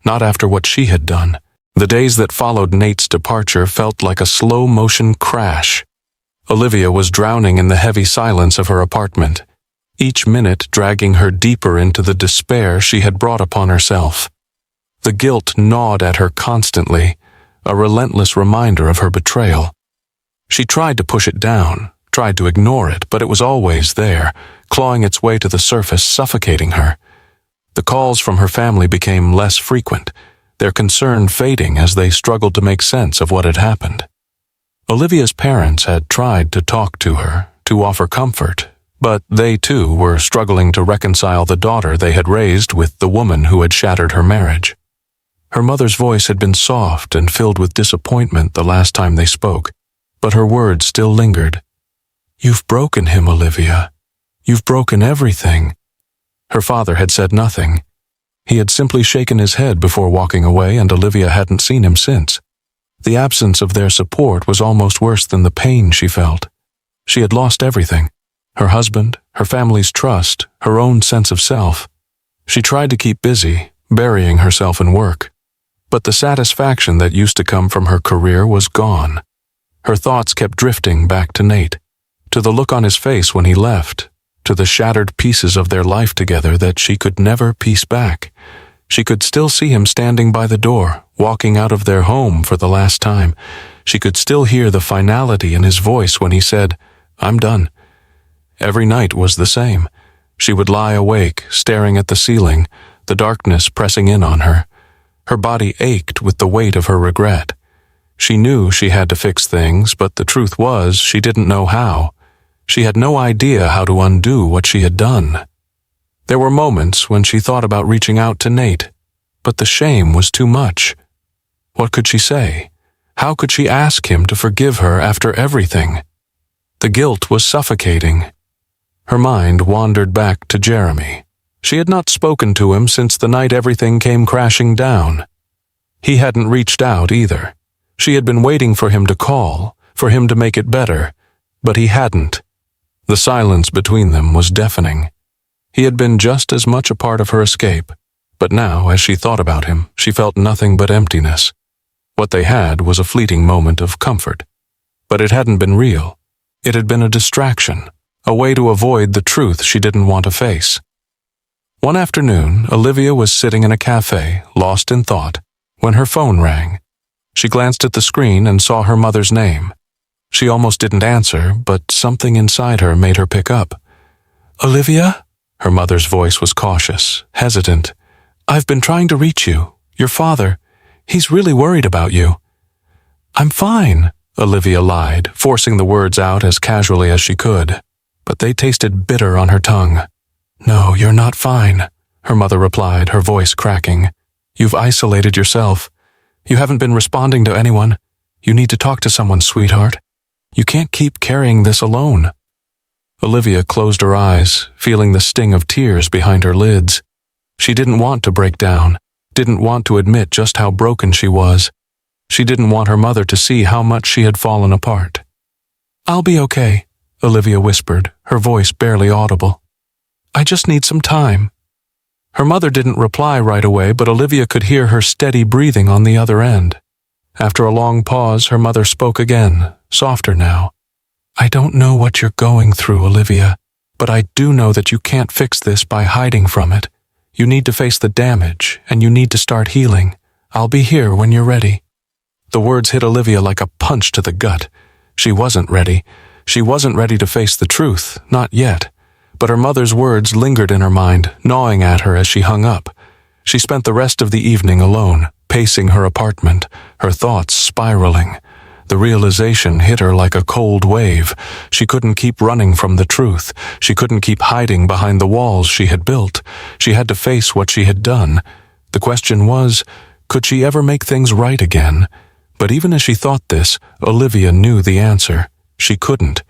Not after what she had done. The days that followed Nate's departure felt like a slow-motion crash. Olivia was drowning in the heavy silence of her apartment, each minute dragging her deeper into the despair she had brought upon herself. The guilt gnawed at her constantly, a relentless reminder of her betrayal. She tried to push it down, tried to ignore it, but it was always there, clawing its way to the surface, suffocating her. The calls from her family became less frequent, their concern fading as they struggled to make sense of what had happened. Olivia's parents had tried to talk to her, to offer comfort, but they too were struggling to reconcile the daughter they had raised with the woman who had shattered her marriage. Her mother's voice had been soft and filled with disappointment the last time they spoke, but her words still lingered. "You've broken him, Olivia. You've broken everything." Her father had said nothing. He had simply shaken his head before walking away, and Olivia hadn't seen him since. The absence of their support was almost worse than the pain she felt. She had lost everything. Her husband, her family's trust, her own sense of self. She tried to keep busy, burying herself in work. But the satisfaction that used to come from her career was gone. Her thoughts kept drifting back to Nate, to the look on his face when he left, to the shattered pieces of their life together that she could never piece back. She could still see him standing by the door, walking out of their home for the last time. She could still hear the finality in his voice when he said, "I'm done." Every night was the same. She would lie awake, staring at the ceiling, the darkness pressing in on her. Her body ached with the weight of her regret. She knew she had to fix things, but the truth was she didn't know how. She had no idea how to undo what she had done. There were moments when she thought about reaching out to Nate, but the shame was too much. What could she say? How could she ask him to forgive her after everything? The guilt was suffocating. Her mind wandered back to Jeremy. She had not spoken to him since the night everything came crashing down. He hadn't reached out either. She had been waiting for him to call, for him to make it better, but he hadn't. The silence between them was deafening. He had been just as much a part of her escape, but now, as she thought about him, she felt nothing but emptiness. What they had was a fleeting moment of comfort, but it hadn't been real. It had been a distraction, a way to avoid the truth she didn't want to face. One afternoon, Olivia was sitting in a cafe, lost in thought, when her phone rang. She glanced at the screen and saw her mother's name. She almost didn't answer, but something inside her made her pick up. "Olivia?" Her mother's voice was cautious, hesitant. "I've been trying to reach you. Your father. He's really worried about you." "I'm fine," Olivia lied, forcing the words out as casually as she could. But they tasted bitter on her tongue. "No, you're not fine," her mother replied, her voice cracking. "You've isolated yourself. You haven't been responding to anyone. You need to talk to someone, sweetheart. You can't keep carrying this alone." Olivia closed her eyes, feeling the sting of tears behind her lids. She didn't want to break down, didn't want to admit just how broken she was. She didn't want her mother to see how much she had fallen apart. "I'll be okay," Olivia whispered, her voice barely audible. "I just need some time." Her mother didn't reply right away, but Olivia could hear her steady breathing on the other end. After a long pause, her mother spoke again, softer now. "I don't know what you're going through, Olivia, but I do know that you can't fix this by hiding from it. You need to face the damage, and you need to start healing. I'll be here when you're ready." The words hit Olivia like a punch to the gut. She wasn't ready. She wasn't ready to face the truth, not yet. But her mother's words lingered in her mind, gnawing at her as she hung up. She spent the rest of the evening alone, pacing her apartment, her thoughts spiraling. The realization hit her like a cold wave. She couldn't keep running from the truth. She couldn't keep hiding behind the walls she had built. She had to face what she had done. The question was, could she ever make things right again? But even as she thought this, Olivia knew the answer. She couldn't.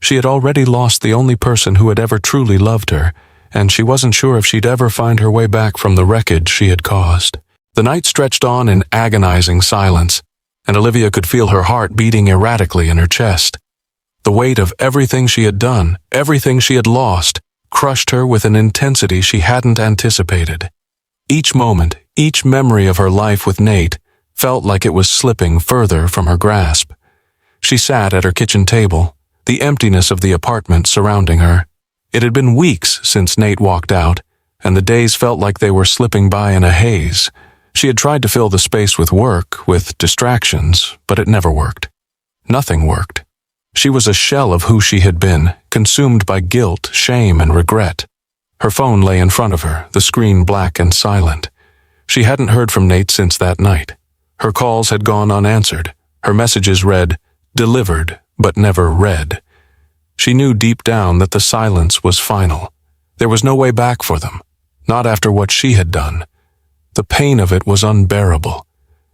She had already lost the only person who had ever truly loved her, and she wasn't sure if she'd ever find her way back from the wreckage she had caused. The night stretched on in agonizing silence, and Olivia could feel her heart beating erratically in her chest. The weight of everything she had done, everything she had lost, crushed her with an intensity she hadn't anticipated. Each moment, each memory of her life with Nate, felt like it was slipping further from her grasp. She sat at her kitchen table, the emptiness of the apartment surrounding her. It had been weeks since Nate walked out, and the days felt like they were slipping by in a haze. She had tried to fill the space with work, with distractions, but it never worked. Nothing worked. She was a shell of who she had been, consumed by guilt, shame, and regret. Her phone lay in front of her, the screen black and silent. She hadn't heard from Nate since that night. Her calls had gone unanswered. Her messages read, "Delivered, but never read." She knew deep down that the silence was final. There was no way back for them, not after what she had done. The pain of it was unbearable.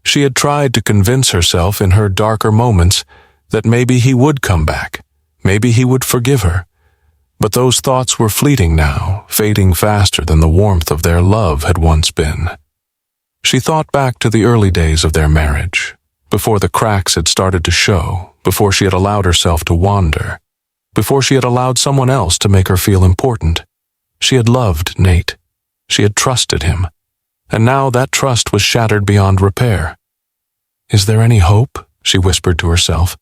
She had tried to convince herself in her darker moments that maybe he would come back, maybe he would forgive her. But those thoughts were fleeting now, fading faster than the warmth of their love had once been. She thought back to the early days of their marriage, before the cracks had started to show, before she had allowed herself to wander, before she had allowed someone else to make her feel important. She had loved Nate. She had trusted him. And now that trust was shattered beyond repair. "Is there any hope?" she whispered to herself.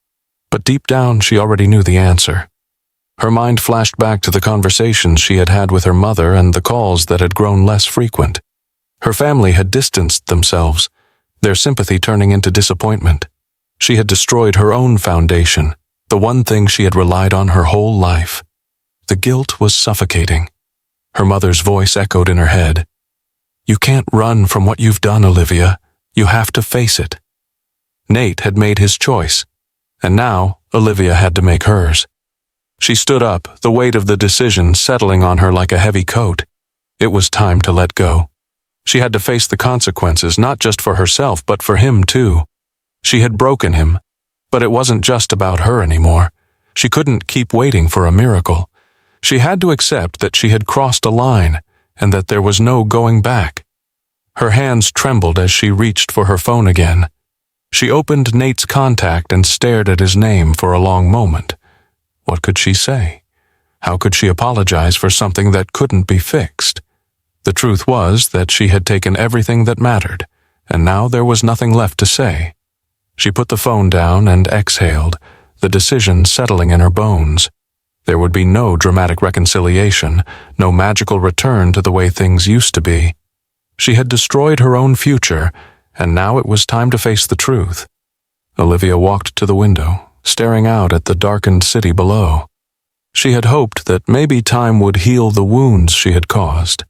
But deep down she already knew the answer. Her mind flashed back to the conversations she had had with her mother and the calls that had grown less frequent. Her family had distanced themselves, their sympathy turning into disappointment. She had destroyed her own foundation, the one thing she had relied on her whole life. The guilt was suffocating. Her mother's voice echoed in her head. "You can't run from what you've done, Olivia. You have to face it." Nate had made his choice, and now Olivia had to make hers. She stood up, the weight of the decision settling on her like a heavy coat. It was time to let go. She had to face the consequences, not just for herself, but for him too. She had broken him, but it wasn't just about her anymore. She couldn't keep waiting for a miracle. She had to accept that she had crossed a line, and that there was no going back. Her hands trembled as she reached for her phone again. She opened Nate's contact and stared at his name for a long moment. What could she say? How could she apologize for something that couldn't be fixed? The truth was that she had taken everything that mattered, and now there was nothing left to say. She put the phone down and exhaled, the decision settling in her bones. There would be no dramatic reconciliation, no magical return to the way things used to be. She had destroyed her own future, and now it was time to face the truth. Olivia walked to the window, staring out at the darkened city below. She had hoped that maybe time would heal the wounds she had caused.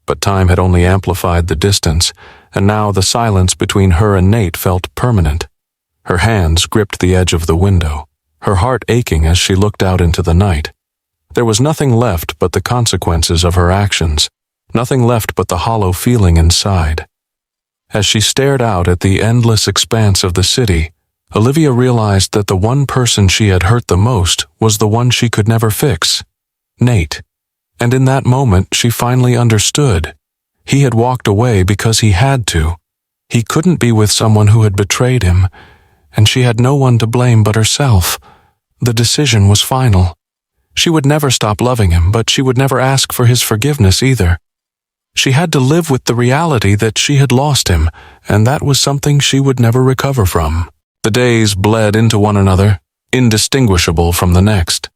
But time had only amplified the distance, and now the silence between her and Nate felt permanent. Her hands gripped the edge of the window, her heart aching as she looked out into the night. There was nothing left but the consequences of her actions, nothing left but the hollow feeling inside. As she stared out at the endless expanse of the city, Olivia realized that the one person she had hurt the most was the one she could never fix, Nate. And in that moment she finally understood. He had walked away because he had to. He couldn't be with someone who had betrayed him, and she had no one to blame but herself. The decision was final. She would never stop loving him, but she would never ask for his forgiveness either. She had to live with the reality that she had lost him, and that was something she would never recover from. The days bled into one another, indistinguishable from the next.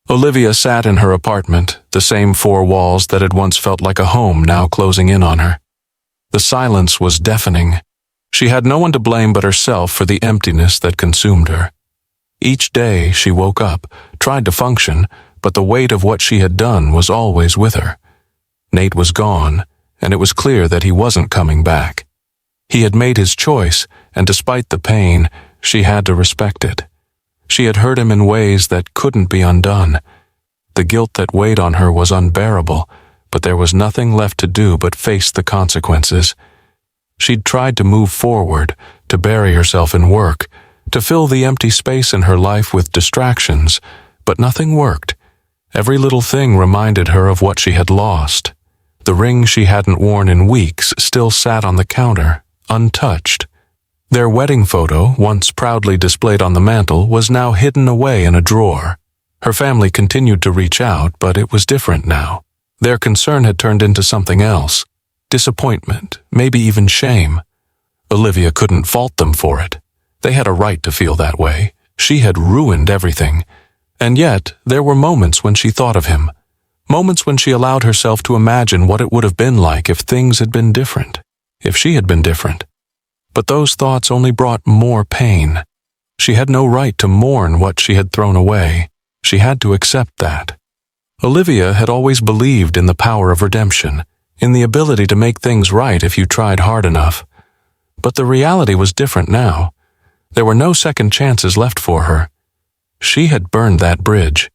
Olivia sat in her apartment, the same four walls that had once felt like a home now closing in on her. The silence was deafening. She had no one to blame but herself for the emptiness that consumed her. Each day she woke up, tried to function, but the weight of what she had done was always with her. Nate was gone, and it was clear that he wasn't coming back. He had made his choice, and despite the pain, she had to respect it. She had hurt him in ways that couldn't be undone. The guilt that weighed on her was unbearable, but there was nothing left to do but face the consequences. She'd tried to move forward, to bury herself in work, to fill the empty space in her life with distractions, but nothing worked. Every little thing reminded her of what she had lost. The ring she hadn't worn in weeks still sat on the counter, untouched. Their wedding photo, once proudly displayed on the mantel, was now hidden away in a drawer. Her family continued to reach out, but it was different now. Their concern had turned into something else. Disappointment, maybe even shame. Olivia couldn't fault them for it. They had a right to feel that way. She had ruined everything. And yet, there were moments when she thought of him. Moments when she allowed herself to imagine what it would have been like if things had been different. If she had been different. But those thoughts only brought more pain. She had no right to mourn what she had thrown away. She had to accept that. Olivia had always believed in the power of redemption, in the ability to make things right if you tried hard enough. But the reality was different now. There were no second chances left for her. She had burned that bridge.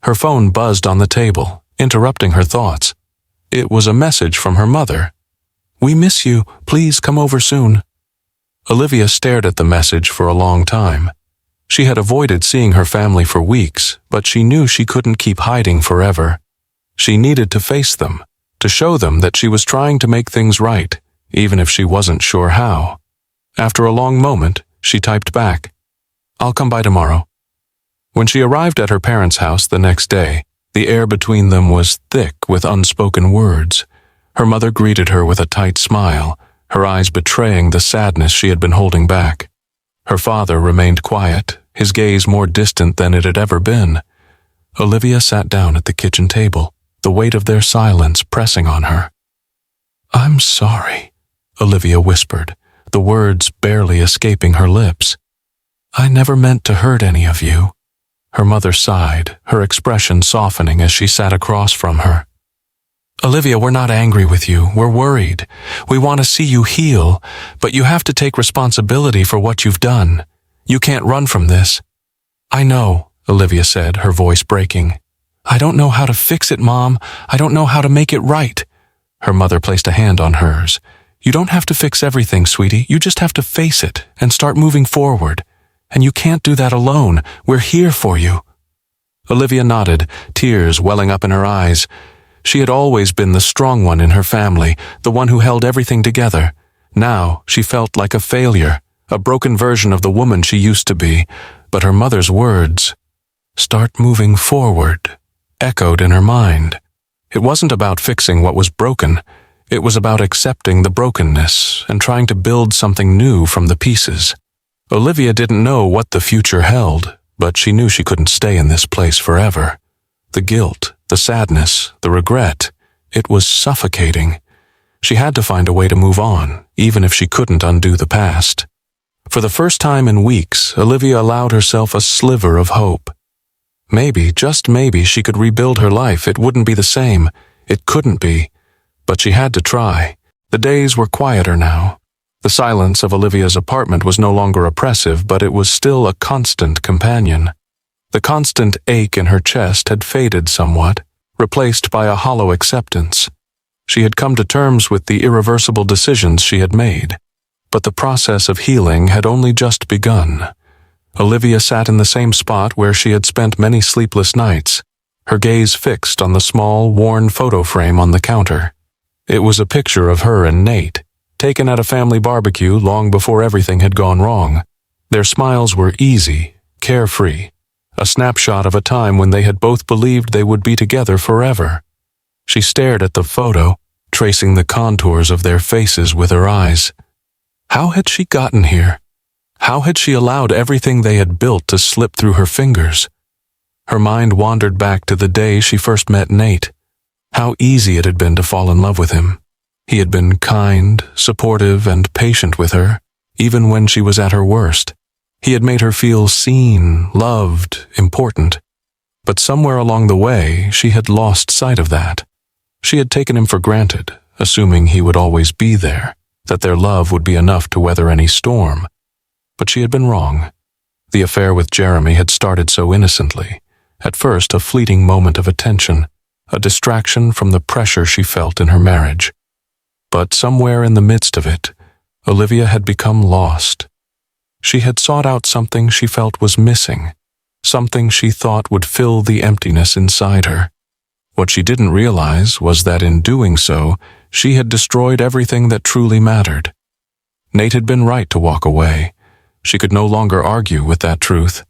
Her phone buzzed on the table, interrupting her thoughts. It was a message from her mother. "We miss you. Please come over soon." Olivia stared at the message for a long time. She had avoided seeing her family for weeks, but she knew she couldn't keep hiding forever. She needed to face them, to show them that she was trying to make things right, even if she wasn't sure how. After a long moment, she typed back, "I'll come by tomorrow." When she arrived at her parents' house the next day, the air between them was thick with unspoken words. Her mother greeted her with a tight smile, her eyes betraying the sadness she had been holding back. Her father remained quiet, his gaze more distant than it had ever been. Olivia sat down at the kitchen table, the weight of their silence pressing on her. "I'm sorry," Olivia whispered, the words barely escaping her lips. "I never meant to hurt any of you." Her mother sighed, her expression softening as she sat across from her. "Olivia, we're not angry with you. We're worried. We want to see you heal, but you have to take responsibility for what you've done. You can't run from this." "I know," Olivia said, her voice breaking. "I don't know how to fix it, Mom. I don't know how to make it right." Her mother placed a hand on hers. "You don't have to fix everything, sweetie. You just have to face it and start moving forward. And you can't do that alone. We're here for you." Olivia nodded, tears welling up in her eyes. She had always been the strong one in her family, the one who held everything together. Now she felt like a failure, a broken version of the woman she used to be. But her mother's words, "Start moving forward," echoed in her mind. It wasn't about fixing what was broken. It was about accepting the brokenness and trying to build something new from the pieces. Olivia didn't know what the future held, but she knew she couldn't stay in this place forever. The guilt, the sadness, the regret, it was suffocating. She had to find a way to move on, even if she couldn't undo the past. For the first time in weeks, Olivia allowed herself a sliver of hope. Maybe, just maybe, she could rebuild her life. It wouldn't be the same. It couldn't be. But she had to try. The days were quieter now. The silence of Olivia's apartment was no longer oppressive, but it was still a constant companion. The constant ache in her chest had faded somewhat, replaced by a hollow acceptance. She had come to terms with the irreversible decisions she had made. But the process of healing had only just begun. Olivia sat in the same spot where she had spent many sleepless nights, her gaze fixed on the small, worn photo frame on the counter. It was a picture of her and Nate, taken at a family barbecue long before everything had gone wrong. Their smiles were easy, carefree, a snapshot of a time when they had both believed they would be together forever. She stared at the photo, tracing the contours of their faces with her eyes. How had she gotten here? How had she allowed everything they had built to slip through her fingers? Her mind wandered back to the day she first met Nate. How easy it had been to fall in love with him. He had been kind, supportive, and patient with her, even when she was at her worst. He had made her feel seen, loved, important. But somewhere along the way, she had lost sight of that. She had taken him for granted, assuming he would always be there, that their love would be enough to weather any storm. But she had been wrong. The affair with Jeremy had started so innocently. At first, a fleeting moment of attention, a distraction from the pressure she felt in her marriage. But somewhere in the midst of it, Olivia had become lost. She had sought out something she felt was missing, something she thought would fill the emptiness inside her. What she didn't realize was that in doing so, she had destroyed everything that truly mattered. Nate had been right to walk away. She could no longer argue with that truth.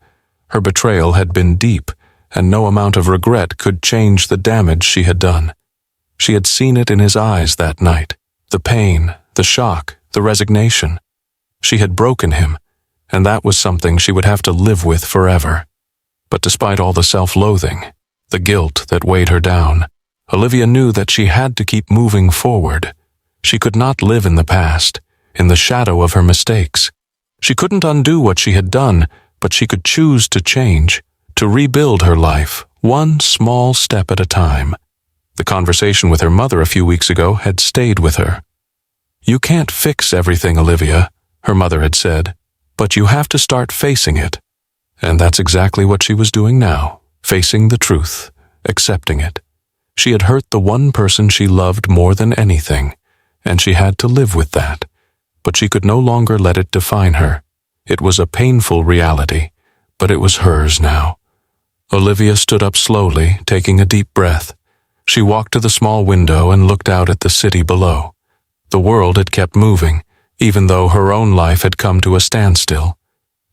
Her betrayal had been deep, and no amount of regret could change the damage she had done. She had seen it in his eyes that night, the pain, the shock, the resignation. She had broken him, and that was something she would have to live with forever. But despite all the self-loathing, the guilt that weighed her down, Olivia knew that she had to keep moving forward. She could not live in the past, in the shadow of her mistakes. She couldn't undo what she had done, but she could choose to change, to rebuild her life, one small step at a time. The conversation with her mother a few weeks ago had stayed with her. "You can't fix everything, Olivia," her mother had said, "but you have to start facing it." And that's exactly what she was doing now, facing the truth, accepting it. She had hurt the one person she loved more than anything, and she had to live with that. But she could no longer let it define her. It was a painful reality, but it was hers now. Olivia stood up slowly, taking a deep breath. She walked to the small window and looked out at the city below. The world had kept moving, even though her own life had come to a standstill.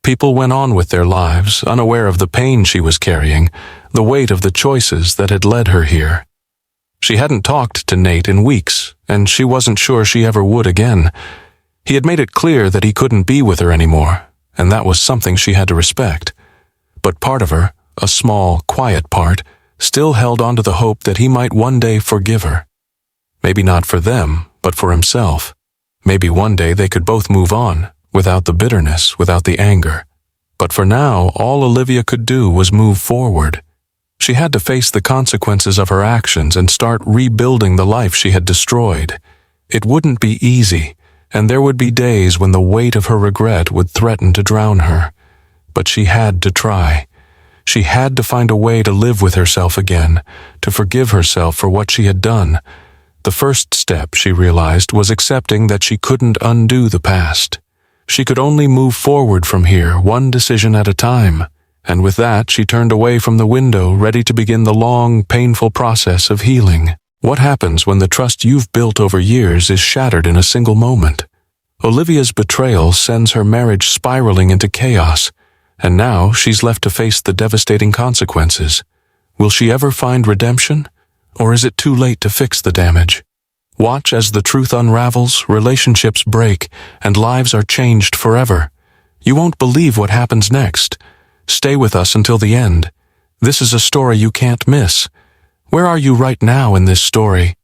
People went on with their lives, unaware of the pain she was carrying, the weight of the choices that had led her here. She hadn't talked to Nate in weeks, and she wasn't sure she ever would again. He had made it clear that he couldn't be with her anymore, and that was something she had to respect. But part of her, a small, quiet part, still held on to the hope that he might one day forgive her. Maybe not for them, but for himself. Maybe one day they could both move on, without the bitterness, without the anger. But for now, all Olivia could do was move forward. She had to face the consequences of her actions and start rebuilding the life she had destroyed. It wouldn't be easy, and there would be days when the weight of her regret would threaten to drown her. But she had to try. She had to find a way to live with herself again, to forgive herself for what she had done. The first step, she realized, was accepting that she couldn't undo the past. She could only move forward from here, one decision at a time. And with that, she turned away from the window, ready to begin the long, painful process of healing. What happens when the trust you've built over years is shattered in a single moment? Olivia's betrayal sends her marriage spiraling into chaos, and now she's left to face the devastating consequences. Will she ever find redemption? Or is it too late to fix the damage? Watch as the truth unravels, relationships break, and lives are changed forever. You won't believe what happens next. Stay with us until the end. This is a story you can't miss. Where are you right now in this story?